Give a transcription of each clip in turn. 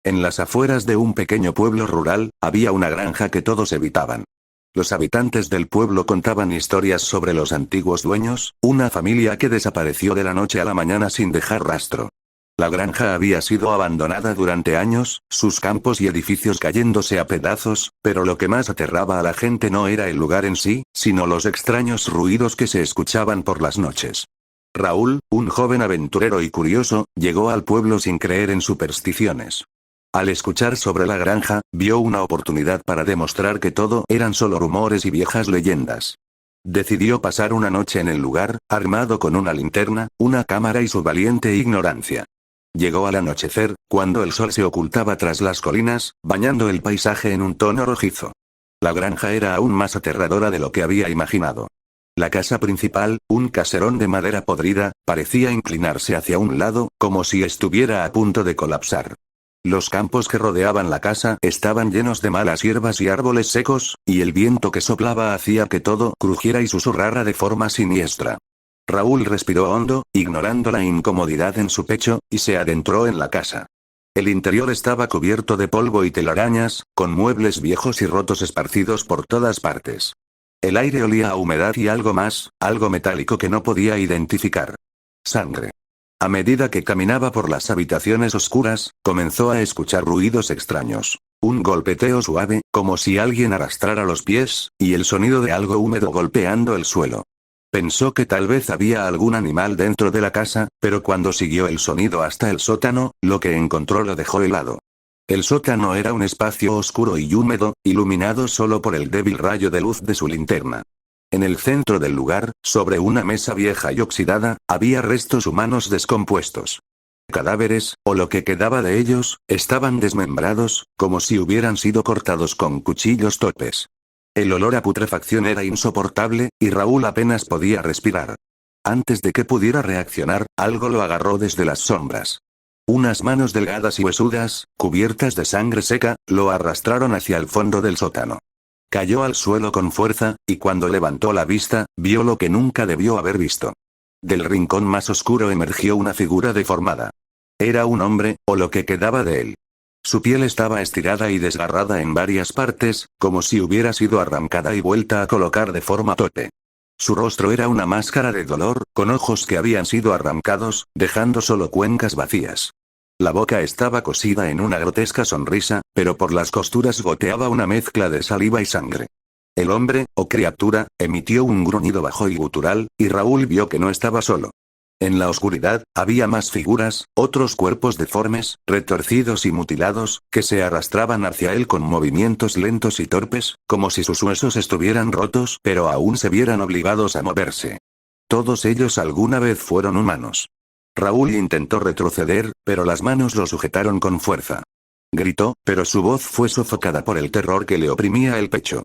En las afueras de un pequeño pueblo rural, había una granja que todos evitaban. Los habitantes del pueblo contaban historias sobre los antiguos dueños, una familia que desapareció de la noche a la mañana sin dejar rastro. La granja había sido abandonada durante años, sus campos y edificios cayéndose a pedazos, pero lo que más aterraba a la gente no era el lugar en sí, sino los extraños ruidos que se escuchaban por las noches. Raúl, un joven aventurero y curioso, llegó al pueblo sin creer en supersticiones. Al escuchar sobre la granja, vio una oportunidad para demostrar que todo eran solo rumores y viejas leyendas. Decidió pasar una noche en el lugar, armado con una linterna, una cámara y su valiente ignorancia. Llegó al anochecer, cuando el sol se ocultaba tras las colinas, bañando el paisaje en un tono rojizo. La granja era aún más aterradora de lo que había imaginado. La casa principal, un caserón de madera podrida, parecía inclinarse hacia un lado, como si estuviera a punto de colapsar. Los campos que rodeaban la casa estaban llenos de malas hierbas y árboles secos, y el viento que soplaba hacía que todo crujiera y susurrara de forma siniestra. Raúl respiró hondo, ignorando la incomodidad en su pecho, y se adentró en la casa. El interior estaba cubierto de polvo y telarañas, con muebles viejos y rotos esparcidos por todas partes. El aire olía a humedad y algo más, algo metálico que no podía identificar. Sangre. A medida que caminaba por las habitaciones oscuras, comenzó a escuchar ruidos extraños. Un golpeteo suave, como si alguien arrastrara los pies, y el sonido de algo húmedo golpeando el suelo. Pensó que tal vez había algún animal dentro de la casa, pero cuando siguió el sonido hasta el sótano, lo que encontró lo dejó helado. El sótano era un espacio oscuro y húmedo, iluminado solo por el débil rayo de luz de su linterna. En el centro del lugar, sobre una mesa vieja y oxidada, había restos humanos descompuestos. Cadáveres, o lo que quedaba de ellos, estaban desmembrados, como si hubieran sido cortados con cuchillos torpes. El olor a putrefacción era insoportable, y Raúl apenas podía respirar. Antes de que pudiera reaccionar, algo lo agarró desde las sombras. Unas manos delgadas y huesudas, cubiertas de sangre seca, lo arrastraron hacia el fondo del sótano. Cayó al suelo con fuerza, y cuando levantó la vista, vio lo que nunca debió haber visto. Del rincón más oscuro emergió una figura deformada. Era un hombre, o lo que quedaba de él. Su piel estaba estirada y desgarrada en varias partes, como si hubiera sido arrancada y vuelta a colocar de forma torpe. Su rostro era una máscara de dolor, con ojos que habían sido arrancados, dejando solo cuencas vacías. La boca estaba cosida en una grotesca sonrisa, pero por las costuras goteaba una mezcla de saliva y sangre. El hombre, o criatura, emitió un gruñido bajo y gutural, y Raúl vio que no estaba solo. En la oscuridad, había más figuras, otros cuerpos deformes, retorcidos y mutilados, que se arrastraban hacia él con movimientos lentos y torpes, como si sus huesos estuvieran rotos, pero aún se vieran obligados a moverse. Todos ellos alguna vez fueron humanos. Raúl intentó retroceder, pero las manos lo sujetaron con fuerza. Gritó, pero su voz fue sofocada por el terror que le oprimía el pecho.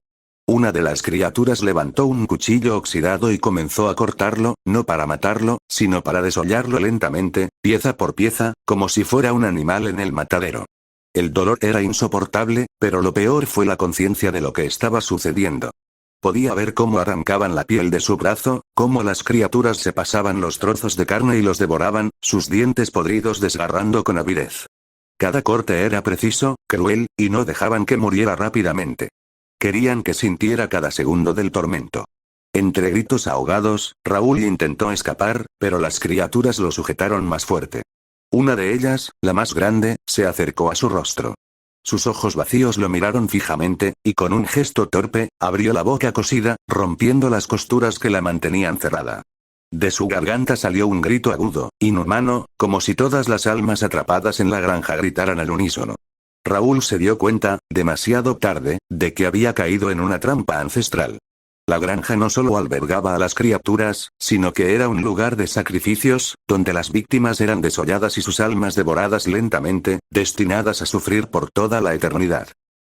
Una de las criaturas levantó un cuchillo oxidado y comenzó a cortarlo, no para matarlo, sino para desollarlo lentamente, pieza por pieza, como si fuera un animal en el matadero. El dolor era insoportable, pero lo peor fue la conciencia de lo que estaba sucediendo. Podía ver cómo arrancaban la piel de su brazo, cómo las criaturas se pasaban los trozos de carne y los devoraban, sus dientes podridos desgarrando con avidez. Cada corte era preciso, cruel, y no dejaban que muriera rápidamente. Querían que sintiera cada segundo del tormento. Entre gritos ahogados, Raúl intentó escapar, pero las criaturas lo sujetaron más fuerte. Una de ellas, la más grande, se acercó a su rostro. Sus ojos vacíos lo miraron fijamente, y con un gesto torpe, abrió la boca cosida, rompiendo las costuras que la mantenían cerrada. De su garganta salió un grito agudo, inhumano, como si todas las almas atrapadas en la granja gritaran al unísono. Raúl se dio cuenta, demasiado tarde, de que había caído en una trampa ancestral. La granja no solo albergaba a las criaturas, sino que era un lugar de sacrificios, donde las víctimas eran desolladas y sus almas devoradas lentamente, destinadas a sufrir por toda la eternidad.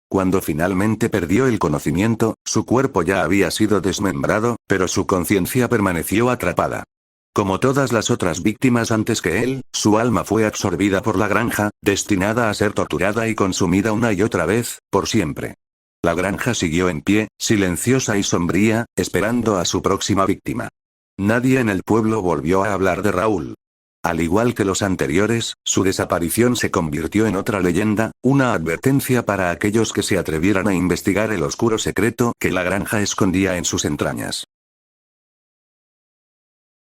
Cuando finalmente perdió el conocimiento, su cuerpo ya había sido desmembrado, pero su conciencia permaneció atrapada. Como todas las otras víctimas antes que él, su alma fue absorbida por la granja, destinada a ser torturada y consumida una y otra vez, por siempre. La granja siguió en pie, silenciosa y sombría, esperando a su próxima víctima. Nadie en el pueblo volvió a hablar de Raúl. Al igual que los anteriores, su desaparición se convirtió en otra leyenda, una advertencia para aquellos que se atrevieran a investigar el oscuro secreto que la granja escondía en sus entrañas.